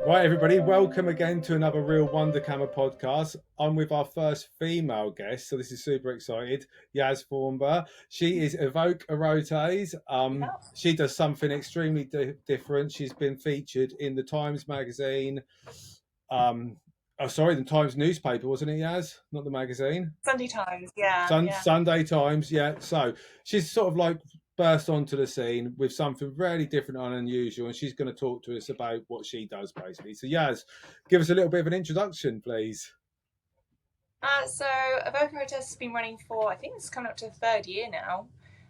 Right, everybody, welcome again to another Real Wunderkammer podcast. I'm with our first female guest, so this is super excited. Yas Thornber. She is Evoke Erotes. Yeah. She does something extremely different. She's been featured in the Times magazine. The Times newspaper, wasn't it, Yas? Not the magazine. Sunday Times, yeah, yeah. Sunday Times, yeah. So she's sort of like burst onto the scene with something really different and unusual, and she's going to talk to us about what she does basically. So, Yaz, give us a little bit of an introduction, please. So Evoke Erotes has been running for, I think it's coming up to the third year now,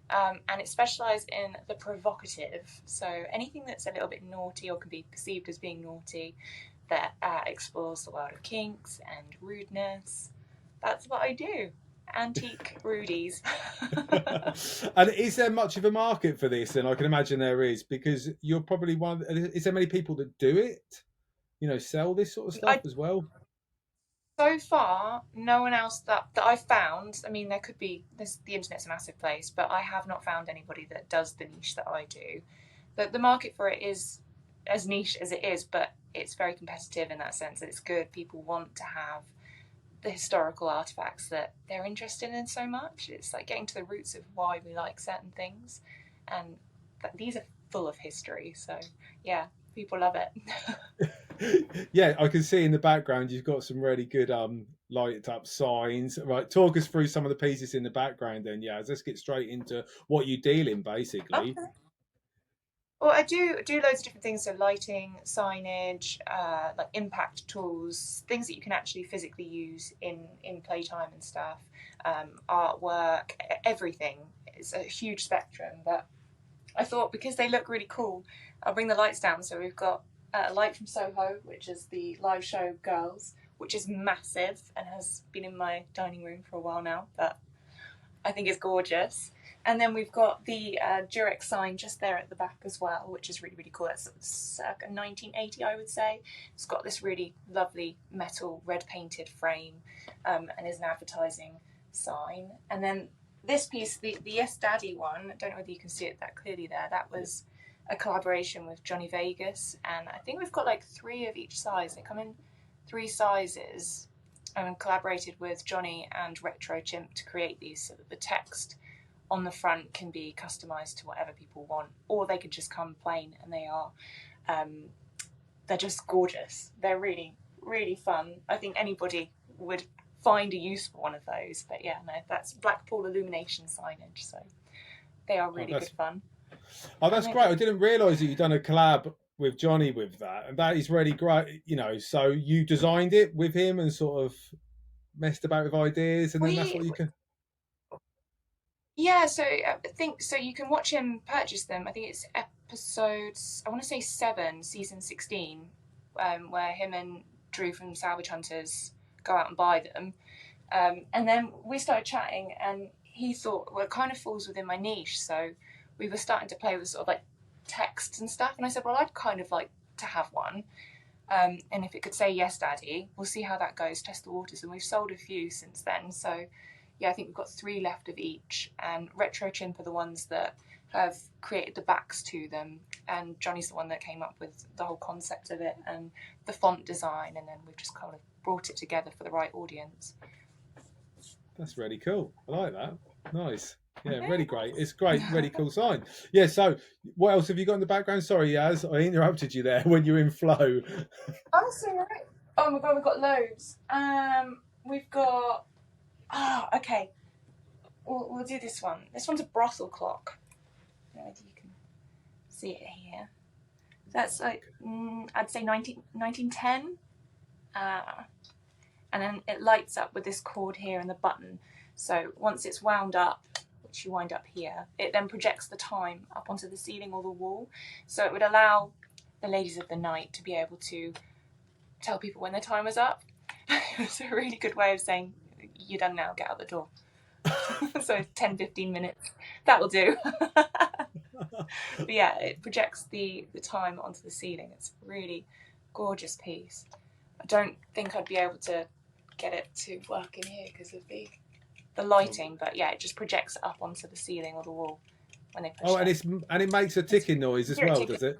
and it's specialised in the provocative. So anything that's a little bit naughty or can be perceived as being naughty, that explores the world of kinks and rudeness. That's what I do. Antique rudies. And is there much of a market for this? And I can imagine there is, because you're probably one. Is there many people that do it? You know, sell this sort of stuff I as well. So far, no one else that I've found. I mean, there could be the internet's a massive place, but I have not found anybody that does the niche that I do. The market for it is as niche as it is, but it's very competitive in that sense that it's good. People want to have the historical artifacts that they're interested in so much. It's like getting to the roots of why we like certain things, and these are full of history. So yeah, people love it. Yeah, I can see in the background you've got some really good light up signs. Right, talk us through some of the pieces in the background then. Yeah, let's get straight into what you deal in basically. Okay. Well, I do loads of different things. So lighting, signage, like impact tools, things that you can actually physically use in playtime and stuff. Artwork, everything. It's a huge spectrum. But I thought because they look really cool, I'll bring the lights down. So we've got a light from Soho, which is the live show Girls, which is massive and has been in my dining room for a while now. But I think it's gorgeous. And then we've got the Durex sign just there at the back as well, which is really, really cool. That's circa 1980, I would say. It's got this really lovely metal red painted frame and is an advertising sign. And then this piece, the Yes Daddy one, I don't know whether you can see it that clearly there, that was a collaboration with Johnny Vegas. And I think we've got like 3 of each size. They come in 3 sizes and collaborated with Johnny and Retro Chimp to create these so that the text on the front can be customized to whatever people want, or they could just come plain, and they're just gorgeous. They're really, really fun. I think anybody would find a use for one of those. But yeah, no, that's Blackpool illumination signage, so they are Oh, really good fun. that's great. I didn't realise that you'd done a collab with Johnny with that, and that is really great. You know, so you designed it with him and sort of messed about with ideas, and then that's We what you can. Yeah, so I think so. You can watch him purchase them. I think it's episodes. I want to say 7, season 16, where him and Drew from Salvage Hunters go out and buy them. And then we started chatting, and he thought, well, it kind of falls within my niche. So we were starting to play with sort of like texts and stuff. And I said, well, I'd kind of like to have one. And if it could say yes, Daddy, we'll see how that goes. Test the waters, and we've sold a few since then. So yeah, I think we've got 3 left of each, and Retro Chimp are the ones that have created the backs to them, and Johnny's the one that came up with the whole concept of it and the font design, and then we've just kind of brought it together for the right audience. That's really cool. I like that. Nice. Yeah, really great. It's great. Really cool sign. Yeah. So, what else have you got in the background? Sorry, Yaz, I interrupted you there when you're in flow. Oh, so right. Oh my god, we've got loads. We've got. Okay. We'll do this one. This one's a brothel clock. I don't know if you can see it here. That's like, I'd say 1910. And then it lights up with this cord here and the button. So once it's wound up, which you wind up here, it then projects the time up onto the ceiling or the wall. So it would allow the ladies of the night to be able to tell people when their time was up. It's a really good way of saying, you're done now, get out the door. So 10, 15 minutes, that will do. But yeah, it projects the time onto the ceiling. It's a really gorgeous piece. I don't think I'd be able to get it to work in here because of the lighting, but yeah, it just projects it up onto the ceiling or the wall when they push Oh, it. and it makes a ticking noise as well, does it?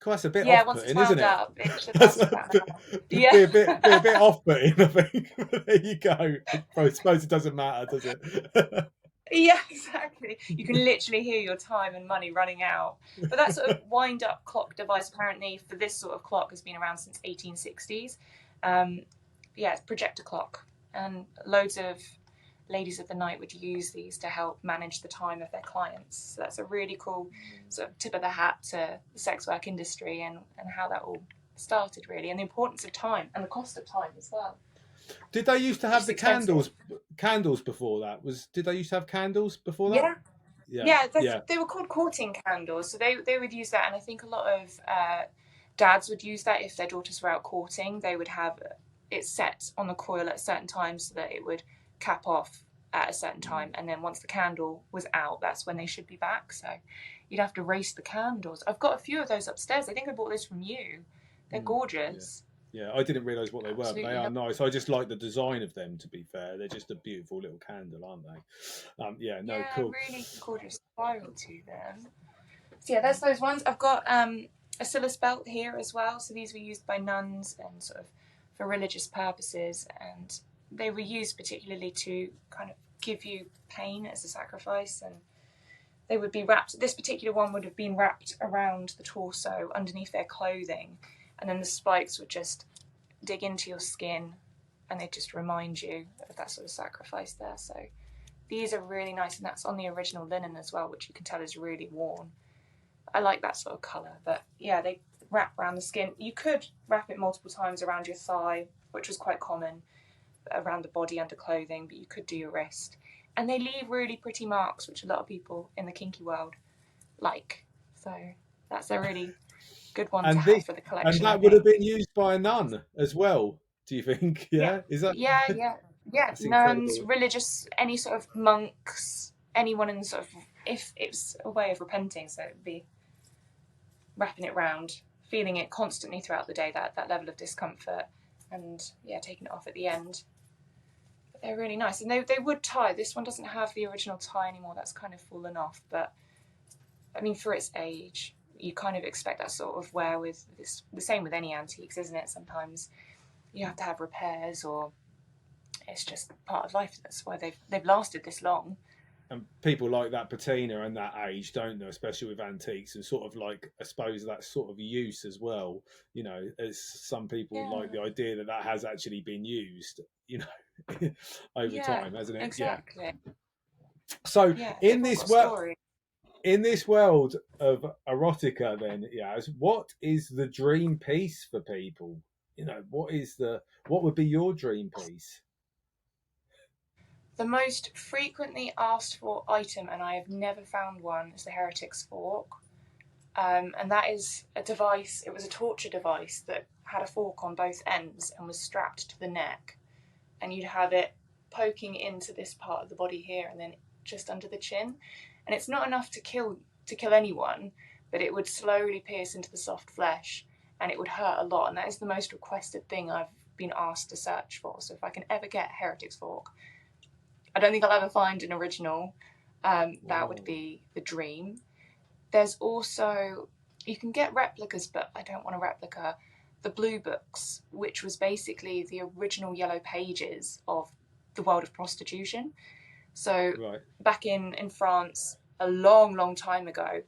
God, that's a bit Yeah, once it's off-putting, isn't wound it? up, it should That's last a about an bit, hour. Yeah. be a bit off-putting, I think. There you go. I suppose it doesn't matter, does it? Yeah, exactly. You can literally hear your time and money running out. But that sort of wind-up clock device, apparently, for this sort of clock, has been around since 1860s. Yeah, it's projector clock, and loads of ladies of the night would use these to help manage the time of their clients. So that's a really cool sort of tip of the hat to the sex work industry and how that all started, really, and the importance of time and the cost of time as well. Did they used to have Just the expensive. candles before that? Did they used to have candles before that? Yeah. Yeah, Yeah, yeah. they were called courting candles. So they would use that, and I think a lot of dads would use that if their daughters were out courting. They would have it set on the coil at a certain time so that it would cap off at a certain time, and then once the candle was out, that's when they should be back. So you'd have to race the candles. I've got a few of those upstairs. I think I bought those from you. They're gorgeous. Yeah, I didn't realise what they were, but they are nice. I just like the design of them, to be fair. They're just a beautiful little candle, aren't they? Yeah, no, cool. Really gorgeous spiral to them. So yeah, there's those ones. I've got a Silas belt here as well. So these were used by nuns and sort of for religious purposes, and they were used particularly to kind of give you pain as a sacrifice, and they would be wrapped. This particular one would have been wrapped around the torso underneath their clothing, and then the spikes would just dig into your skin, and they just remind you of that sort of sacrifice there. So these are really nice, and that's on the original linen as well, which you can tell is really worn. I like that sort of colour, but yeah, they wrap around the skin. You could wrap it multiple times around your thigh, which was quite common, around the body under clothing, but you could do your wrist. And they leave really pretty marks, which a lot of people in the kinky world like. So that's a really good one to have for the collection. And that would have been used by a nun as well, do you think? Yeah? Is that? Yeah. Nuns, religious, any sort of monks, anyone in sort of, if it's a way of repenting, so it would be wrapping it round, feeling it constantly throughout the day, that level of discomfort, and yeah, taking it off at the end. But they're really nice, and they would tie. This one doesn't have the original tie anymore, that's kind of fallen off, but I mean, for its age, you kind of expect that sort of wear with this. The same with any antiques, isn't it? Sometimes you have to have repairs, or it's just part of life. That's why they've lasted this long. And people like that patina and that age, don't they? Especially with antiques, and sort of like, I suppose, that sort of use as well. You know, as some people like the idea that has actually been used, you know, over time, hasn't it? Exactly. Yeah. So in this world of erotica, then, Yas, what is the dream piece for people? You know, what would be your dream piece? The most frequently asked for item, and I have never found one, is the heretic's fork. And that is a device, it was a torture device that had a fork on both ends and was strapped to the neck. And you'd have it poking into this part of the body here and then just under the chin. And it's not enough to kill anyone, but it would slowly pierce into the soft flesh and it would hurt a lot. And that is the most requested thing I've been asked to search for. So if I can ever get heretic's fork, I don't think I'll ever find an original. That would be the dream. There's also, you can get replicas, but I don't want a replica. The Blue Books, which was basically the original yellow pages of the world of prostitution. So back in France, a long, long time ago,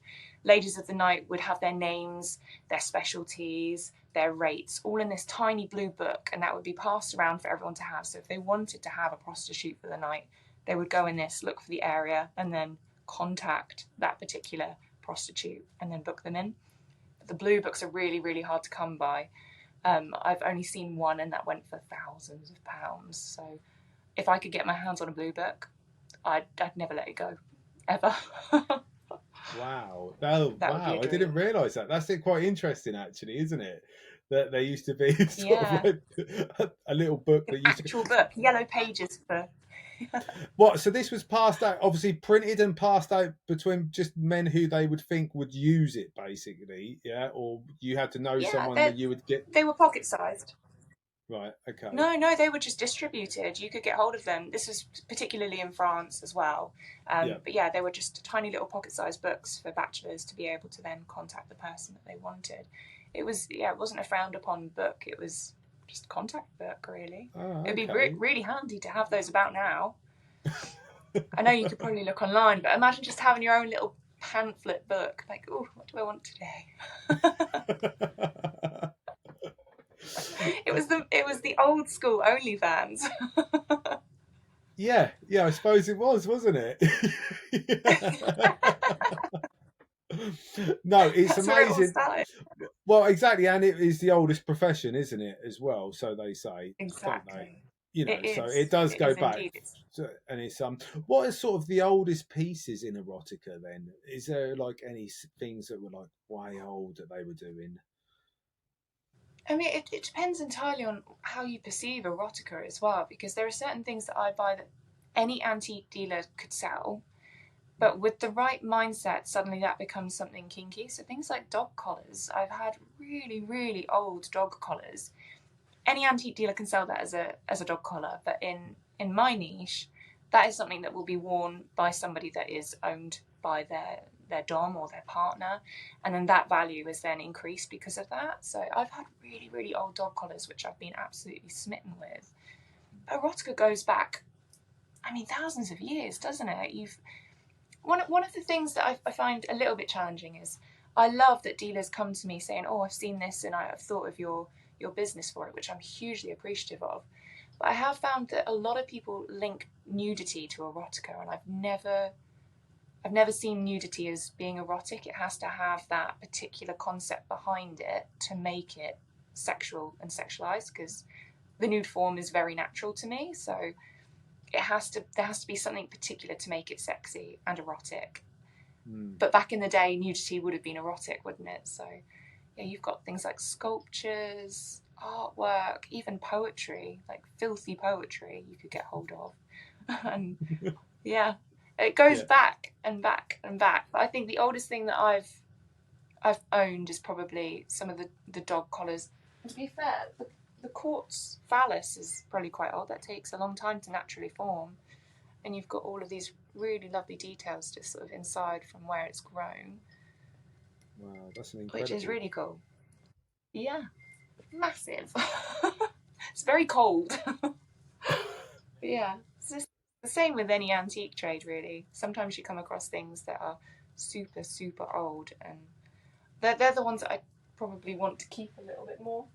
ladies of the night would have their names, their specialties, their rates, all in this tiny blue book, and that would be passed around for everyone to have. So if they wanted to have a prostitute for the night, they would go in this, look for the area, and then contact that particular prostitute and then book them in. But the blue books are really, really hard to come by. I've only seen one, and that went for thousands of pounds. So if I could get my hands on a blue book, I'd never let it go, ever. Wow. Oh, wow. I didn't realise that. That's quite interesting, actually, isn't it? That there used to be sort of like a little book that used actual book, yellow pages for. What? So this was passed out, obviously printed and passed out between just men who they would think would use it, basically, yeah? Or you had to know someone that you would get. They were pocket-sized. Right. Okay. No, they were just distributed. You could get hold of them. This was particularly in France as well. Yeah. But yeah, they were just tiny little pocket-sized books for bachelors to be able to then contact the person that they wanted. It wasn't a frowned upon book. It was just a contact book, really. Oh, It'd be okay. really handy to have those about now. I know you could probably look online, but imagine just having your own little pamphlet book. Like, oh, what do I want today? It was the old school OnlyFans. Yeah, I suppose it was, wasn't it? No, it's That's where it all amazing. started. Well, exactly, and it is the oldest profession, isn't it, as well? So they say, don't they? Exactly. You know, It so is. it does It go is back. indeed. It's, And it's what is sort of the oldest pieces in erotica? Then is there like any things that were like way old that they were doing? I mean, it depends entirely on how you perceive erotica as well, because there are certain things that I buy that any antique dealer could sell, but with the right mindset, suddenly that becomes something kinky. So things like dog collars. I've had really, really old dog collars. Any antique dealer can sell that as a dog collar, but in my niche, that is something that will be worn by somebody that is owned by their dom or their partner, and then that value is then increased because of that. So I've had really, really old dog collars which I've been absolutely smitten with. Erotica goes back, I mean, thousands of years, doesn't it? One of the things that I find a little bit challenging is I love that dealers come to me saying, "Oh, I've seen this and I've thought of your business for it," which I'm hugely appreciative of. But I have found that a lot of people link nudity to erotica, and I've never seen nudity as being erotic. It has to have that particular concept behind it to make it sexual and sexualized, because the nude form is very natural to me. So there has to be something particular to make it sexy and erotic. But back in the day, nudity would have been erotic, wouldn't it? So yeah, you've got things like sculptures, artwork, even poetry, like filthy poetry you could get hold of. And yeah, it goes Yeah. back and back and back. But I think the oldest thing that I've owned is probably some of the dog collars. And to be fair, the quartz phallus is probably quite old. That takes a long time to naturally form. And you've got all of these really lovely details just sort of inside from where it's grown. Wow, that's an incredible. Which is really cool. Yeah, massive. It's very cold. Yeah, it's just the same with any antique trade, really. Sometimes you come across things that are super, super old, and they're the ones that I probably want to keep a little bit more.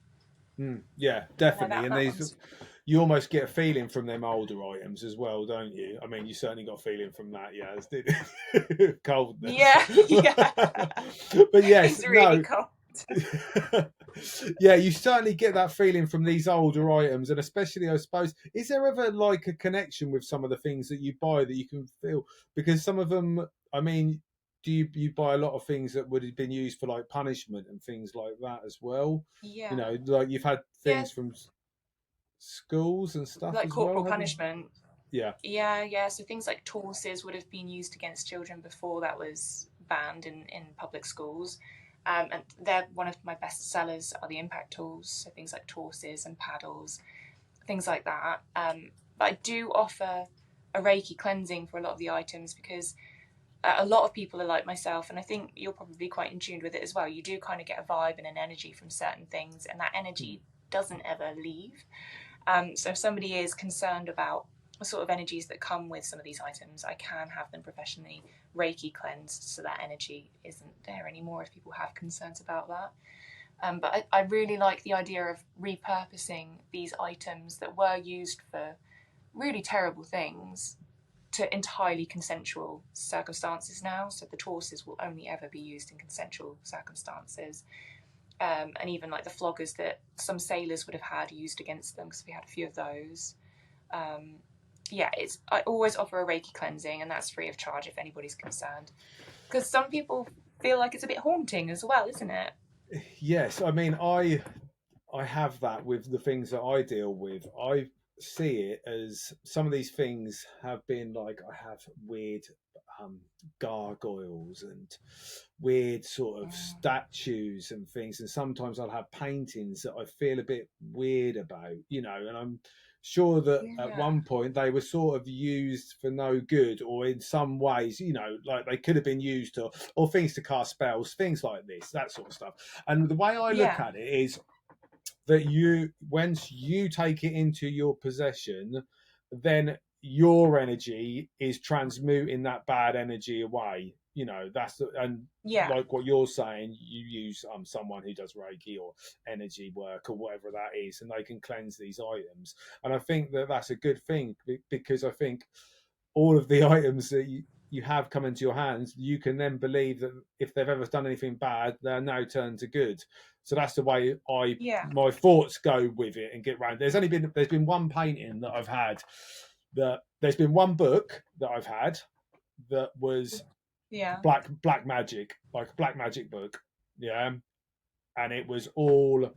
Yeah, definitely. And that these, you almost get a feeling from them older items as well, don't you? I mean, you certainly got a feeling from that, Yas, did coldness. Yeah. But yes, it's really cold. Yeah, you certainly get that feeling from these older items, and especially, I suppose, is there ever like a connection with some of the things that you buy that you can feel? Because some of them, I mean, do you buy a lot of things that would have been used for like punishment and things like that as well? Yeah. You know, like you've had things from schools and stuff like as corporal well, punishment. Yeah. So things like torses would have been used against children before that was banned in public schools. And they're one of my best sellers are the impact tools, so things like torses and paddles, things like that. But I do offer a Reiki cleansing for a lot of the items, because a lot of people are like myself, and I think you're probably quite in tune with it as well. You do kind of get a vibe and an energy from certain things, and that energy doesn't ever leave. So if somebody is concerned about the sort of energies that come with some of these items, I can have them professionally Reiki cleansed so that energy isn't there anymore if people have concerns about that. But I really like the idea of repurposing these items that were used for really terrible things to entirely consensual circumstances now. So the torses will only ever be used in consensual circumstances. And even like the floggers that some sailors would have had used against them, because we had a few of those. I always offer a Reiki cleansing, and that's free of charge if anybody's concerned. Because some people feel like it's a bit haunting as well, isn't it? Yes, I mean, I have that with the things that I deal with. see it as some of these things have been like, I have weird gargoyles and weird sort of statues and things, and sometimes I'll have paintings that I feel a bit weird about, you know, and I'm sure that at Yeah. one point they were sort of used for no good, or in some ways, you know, like they could have been used to, or things to cast spells, things like this, that sort of stuff. And the way I look Yeah. at it is that you, once you take it into your possession, then your energy is transmuting that bad energy away, you know. And Yeah. like what you're saying, you use someone who does Reiki or energy work or whatever that is, and they can cleanse these items. And I think that that's a good thing, because I think all of the items that you have come into your hands, you can then believe that if they've ever done anything bad, they're now turned to good. So that's the way Yeah. my thoughts go with it and get round. There's been one painting that I've had, that there's been one book that I've had that was Yeah. black magic, like a black magic book, yeah, and it was all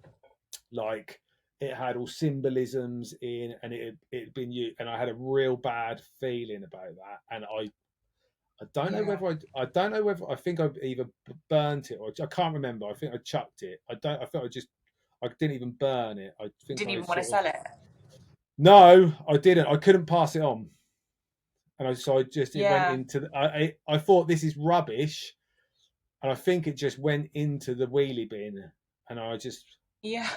like, it had all symbolisms in, and it'd been used, and I had a real bad feeling about that, and I don't know Yeah. whether I don't know whether, I think I either burnt it, or I can't remember. I think I chucked it. I thought I didn't even burn it. I think Didn't I even want to sort of, sell it. no, I didn't. I couldn't pass it on, and so I just, it went Yeah. into I thought this is rubbish, and I think it just went into the wheelie bin, and I just Yeah.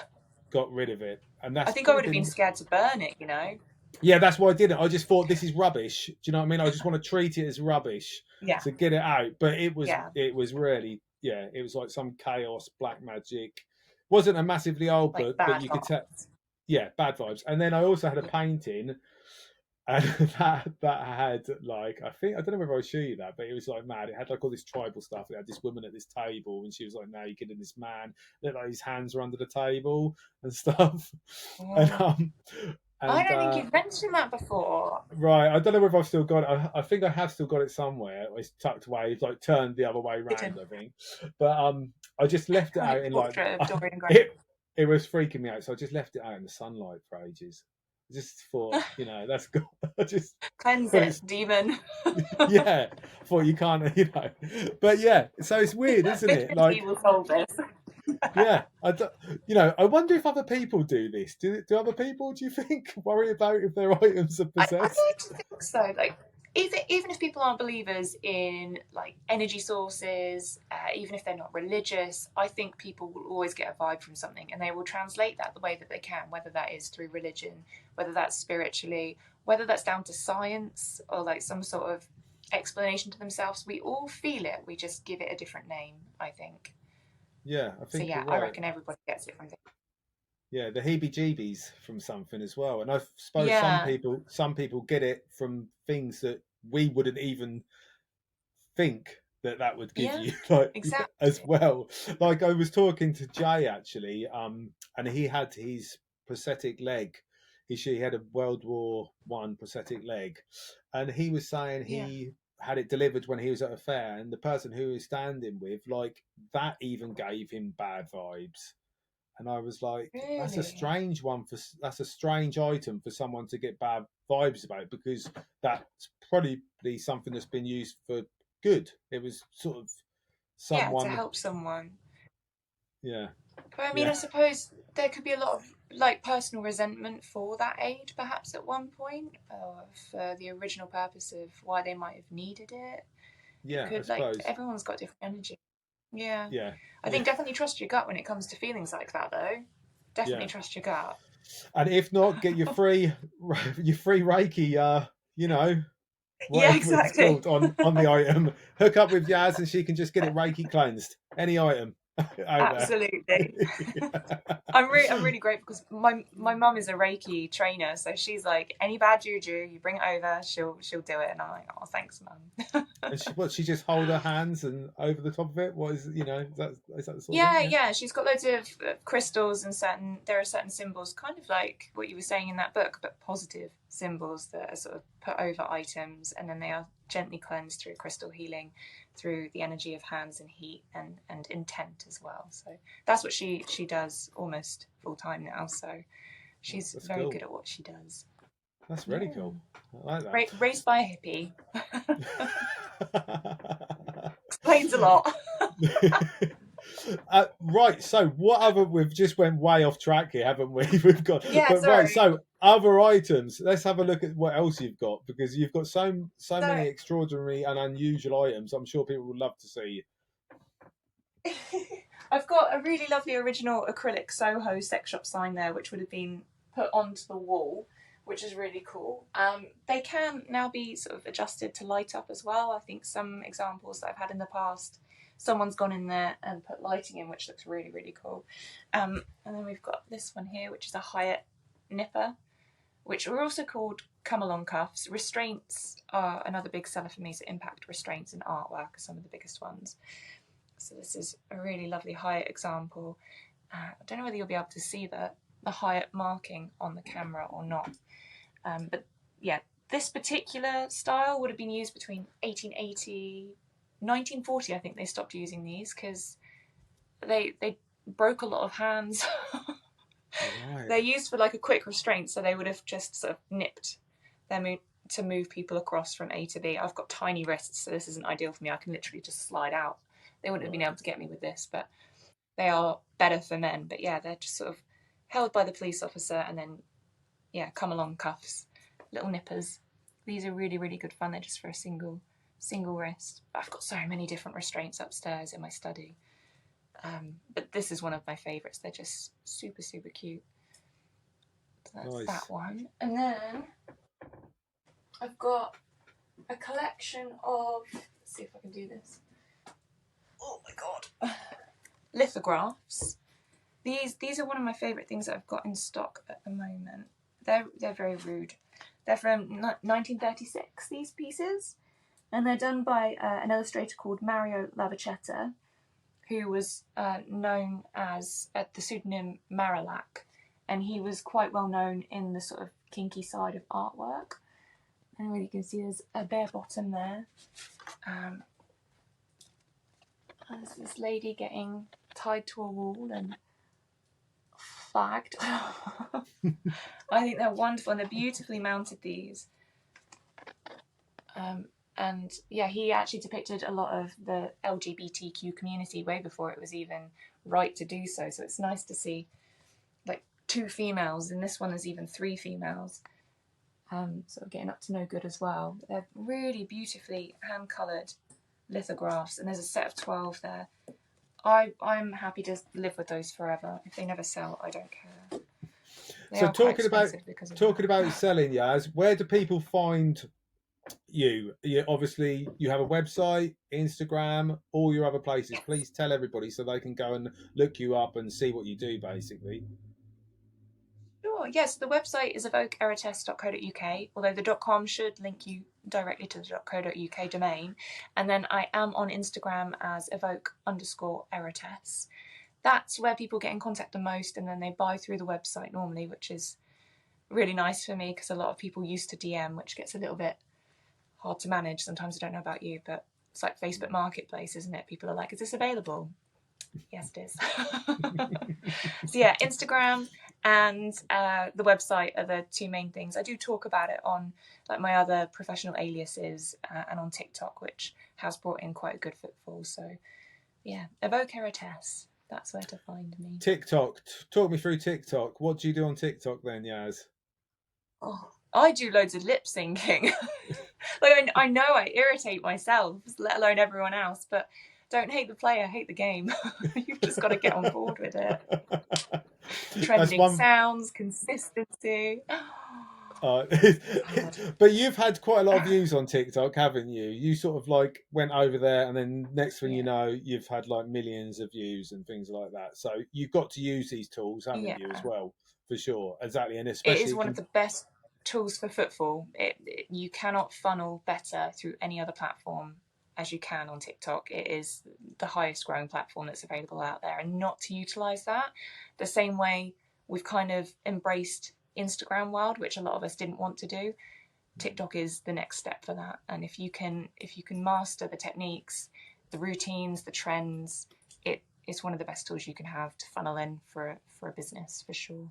got rid of it, and I that's think I probably would have been been, scared to burn it, you know? yeah, that's why I didn't. I just thought this is rubbish. Do you know what I mean? I just want to treat it as rubbish Yeah. to get it out. But Yeah. it was really, yeah, it was like some chaos black magic. Wasn't a massively old Like book, but bad you could tell, vibes. yeah, bad vibes. And then I also had a Yeah. painting, and that had like, I don't know whether I show you that, but it was like mad. It had like all this tribal stuff. It had this woman at this table, and she was like naked, and this man, looked like his hands were under the table and stuff. And Oh. I and don't think you've mentioned that before. right, I don't know if I've still got it. I think I have still got it somewhere. It's tucked away. It's like turned the other way around, Hidden. I think. But I just left it out Like in like, portrait of Dorian Gray. it was freaking me out. So I just left it out in the sunlight for ages. I just thought, you know, that's good. I just Cleanse but it, it's, demon. yeah. Thought you can't, you know. But yeah, so it's weird, isn't it? Affinity Like, will solve this. yeah, you know, I wonder if other people do this. Do other people, do you think, worry about if their items are I'd possessed? like to think so. Like, even if people aren't believers in like energy sources, even if they're not religious, I think people will always get a vibe from something, and they will translate that the way that they can, whether that is through religion, whether that's spiritually, whether that's down to science or like some sort of explanation to themselves. We all feel it. We just give it a different name, I think. Yeah, I So think yeah, you're I right. reckon everybody gets it from there. Yeah, the heebie-jeebies from something as well. And I suppose Yeah. some people get it from things that we wouldn't even think that that would give Yeah. you, like, as Exactly. well. Like, I was talking to Jay actually, and he had his prosthetic leg. He had a World War I prosthetic leg, and he was saying Yeah. he had it delivered when he was at a fair, and the person who he was standing with, like, that even gave him bad vibes. And I was like, that's a Really. strange one that's a strange item for someone to get bad vibes about, because that's probably something that's been used for good. It was sort of Yeah, to someone, help someone. yeah, But I mean, I yeah, suppose there could be a lot of like personal resentment for that aid, perhaps at one point, for the original purpose of why they might have needed it. It yeah, I could, like, suppose, everyone's got different energy. Yeah. yeah, I yeah, think definitely trust your gut when it comes to feelings like that, though. Definitely yeah. trust your gut. And if not, get your free your free Reiki, you know, Yeah, whatever it's exactly. called, on the item. Hook up with Yaz, and she can just get it Reiki cleansed. Any item out there. Absolutely. I'm really grateful because my mum is a Reiki trainer, so she's like, any bad juju, you bring it over, she'll do it, and I'm like, oh, thanks, mum. And she just hold her hands and over the top of it? What is, you know, is that the sort of thing? Yeah, Yeah. yeah, she's got loads of crystals and there are certain symbols, kind of like what you were saying in that book, but positive symbols that are sort of put over items, and then they are gently cleansed through crystal healing, through the energy of hands and heat and intent as well. So that's what she does almost full time now. So she's That's very cool. good at what she does. That's really cool. I like that. Raised by a hippie. Explains a lot. Right, so what other, we've just went way off track here, haven't we? We've got, Yeah, but sorry. right, so other items, let's have a look at what else you've got, because you've got so many extraordinary and unusual items. I'm sure people would love to see. I've got a really lovely original acrylic Soho sex shop sign there, which would have been put onto the wall, which is really cool. They can now be sort of adjusted to light up as well. I think some examples that I've had in the past, someone's gone in there and put lighting in, which looks really, really cool. And then we've got this one here, which is a Hyatt nipper, which are also called come-along cuffs. Restraints are another big seller for me, so impact restraints and artwork are some of the biggest ones. So this is a really lovely Hyatt example. I don't know whether you'll be able to see the Hyatt marking on the camera or not. But yeah, this particular style would have been used between 1880, 1940, I think they stopped using these because they broke a lot of hands. Right. They're used for like a quick restraint, so they would have just sort of nipped them to move people across from A to B. I've got tiny wrists, so this isn't ideal for me. I can literally just slide out. They wouldn't have been able to get me with this, but they are better for men. But yeah, they're just sort of held by the police officer and then, yeah, come along cuffs, little nippers. These are really, really good fun. They're just for a single wrist. I've got so many different restraints upstairs in my study. But this is one of my favourites. They're just super, super cute. So that's nice. That one. And then I've got a collection of, let's see if I can do this. Oh my god. Lithographs. These are one of my favourite things that I've got in stock at the moment. They're very rude. They're from 1936, these pieces. And they're done by an illustrator called Mario Lavacetta, who was known as the pseudonym Marillac. And he was quite well known in the sort of kinky side of artwork. And what you can see there's a bare bottom there. There's this lady getting tied to a wall and flagged. I think they're wonderful and they're beautifully mounted, these. And yeah, he actually depicted a lot of the LGBTQ community way before it was even right to do so. So it's nice to see like 2 females. In this one there's even 3 females. Sort of getting up to no good as well. They're really beautifully hand-coloured lithographs, and there's a set of 12 there. I'm happy to live with those forever. If they never sell, I don't care. They so talking about selling, Yaz, where do people find you? Obviously you have a website, Instagram, all your other places. Yes. Please tell everybody so they can go and look you up and see what you do, basically. Sure, yes, the website is evokeerotes.co.uk, although the .com should link you directly to the .co.uk domain. And then I am on Instagram as evoke_erotes. That's where people get in contact the most, and then they buy through the website normally, which is really nice for me because a lot of people used to DM, which gets a little bit hard to manage. Sometimes I don't know about you, but it's like Facebook Marketplace, isn't it? People are like, is this available? Yes, it is. So yeah, Instagram and the website are the 2 main things. I do talk about it on like my other professional aliases and on TikTok, which has brought in quite a good footfall. So yeah, Evoke Erotes. That's where to find me. TikTok. Talk me through TikTok. What do you do on TikTok then, Yaz? Oh, I do loads of lip syncing. Like I know I irritate myself, let alone everyone else, but don't hate the player, hate the game. You've just got to get on board with it. Trending sounds, consistency. But you've had quite a lot of views on TikTok, haven't you? You sort of like went over there, and then next thing you know, you've had like millions of views and things like that. So you've got to use these tools, haven't you, as well, for sure. Exactly, and especially it is one of the best tools for footfall. You cannot funnel better through any other platform as you can on TikTok. It is the highest growing platform that's available out there, and not to utilize that the same way we've kind of embraced Instagram world, which a lot of us didn't want to do. TikTok is the next step for that, and if you can master the techniques, the routines, the trends, it's one of the best tools you can have to funnel in for a business, for sure.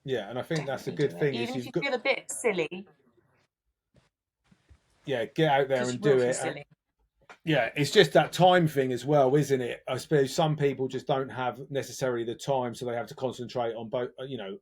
Yeah, and I think that's a Definitely good do it. thing is Even if you've you got, feel a bit silly, yeah, get out there because you and will do feel it. silly. Yeah, it's just that time thing as well, isn't it? I suppose some people just don't have necessarily the time, so they have to concentrate on both,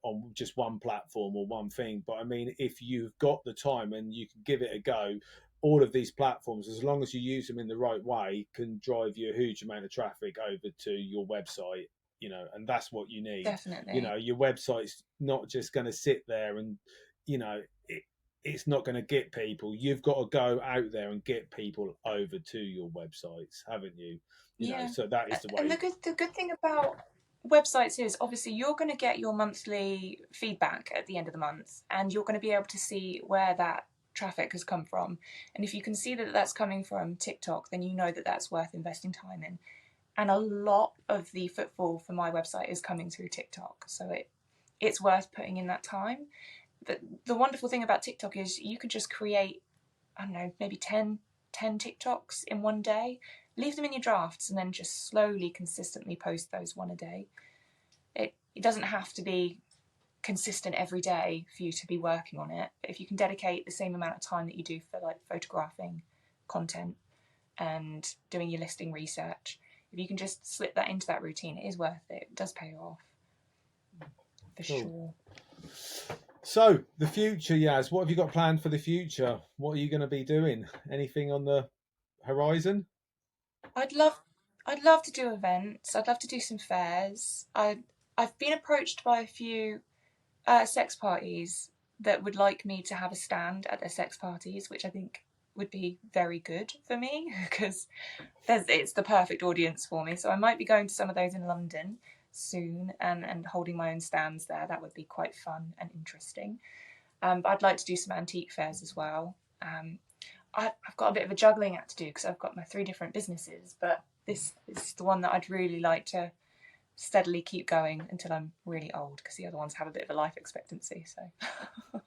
on just one platform or one thing. But I mean, if you've got the time and you can give it a go, all of these platforms, as long as you use them in the right way, can drive you a huge amount of traffic over to your website, and that's what you need. Definitely. Your website's not just going to sit there and, you know, it, it's not going to get people. You've got to go out there and get people over to your websites, haven't you? Yeah. So that is the And way. the good thing about websites is obviously you're going to get your monthly feedback at the end of the month, and you're going to be able to see where that traffic has come from. And if you can see that that's coming from TikTok, then you know that that's worth investing time in. And a lot of the footfall for my website is coming through TikTok, so it's worth putting in that time. But the wonderful thing about TikTok is you can just create, I don't know, maybe 10 TikToks in one day, leave them in your drafts, and then just slowly, consistently post those one a day. It doesn't have to be consistent every day for you to be working on it, but if you can dedicate the same amount of time that you do for like photographing content and doing your listing research, if you can just slip that into that routine, it is worth it. It does pay off for sure. So the future, Yaz, what have you got planned for the future? What are you going to be doing? Anything on the horizon? I'd love to do events. I'd love to do some fairs. I've been approached by a few sex parties that would like me to have a stand at their sex parties, which I think would be very good for me because it's the perfect audience for me. So I might be going to some of those in London soon and holding my own stands there. That would be quite fun and interesting. But I'd like to do some antique fairs as well. I've got a bit of a juggling act to do because I've got my 3 different businesses, but this is the one that I'd really like to steadily keep going until I'm really old, because the other ones have a bit of a life expectancy. So,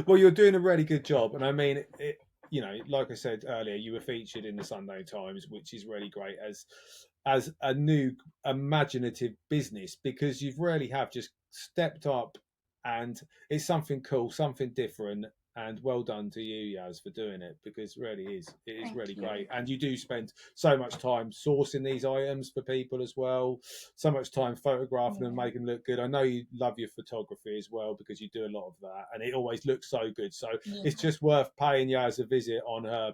Well, you're doing a really good job, and I mean, like I said earlier, you were featured in the Sunday Times, which is really great as a new imaginative business, because you've really have just stepped up, and it's something cool, something different. And well done to you, Yaz, for doing it, because it is really great. And you do spend so much time sourcing these items for people as well, so much time photographing them, making them look good. I know you love your photography as well, because you do a lot of that, and it always looks so good. So it's just worth paying Yaz a visit on her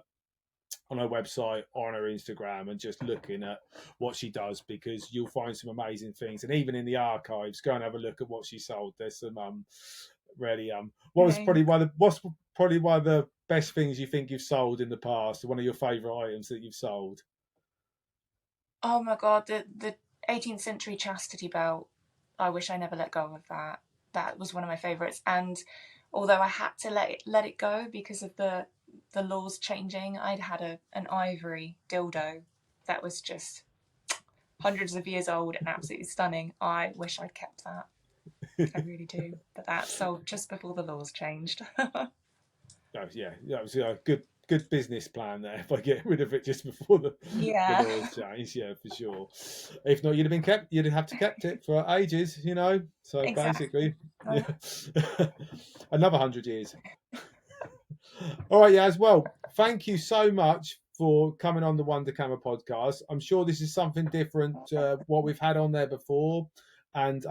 website, on her Instagram, and just looking at what she does, because you'll find some amazing things. And even in the archives, go and have a look at what she sold. There's some really what's probably one of the best things you think you've sold in the past, one of your favorite items that you've sold? oh my god, the 18th century chastity belt. I wish I never let go of that. That was one of my favorites, and although I had to let it go because of the laws changing, I'd had an ivory dildo that was just hundreds of years old and absolutely stunning. I wish I'd kept that. I really do. But that sold just before the laws changed. That was a good business plan there. If I get rid of it just before the Yeah. laws change, yeah, for sure. If not, you'd have to kept it for ages, So Exactly. basically, yeah, another 100 years. All right, yeah. As well, thank you so much for coming on the Wunderkammer podcast. I'm sure this is something different to what we've had on there before, and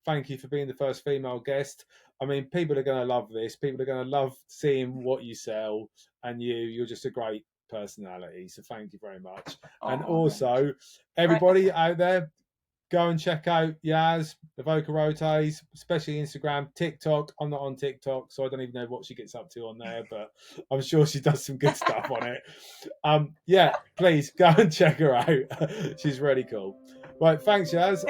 thank you for being the first female guest. I mean, people are going to love this. People are going to love seeing what you sell, and you're just a great personality. So thank you very much. And also, everybody out there, go and check out Yaz, Evoke Erotes, especially Instagram, TikTok. I'm not on TikTok, so I don't even know what she gets up to on there, but I'm sure she does some good stuff on it. Yeah, please go and check her out. She's really cool. Right, thanks, Yaz.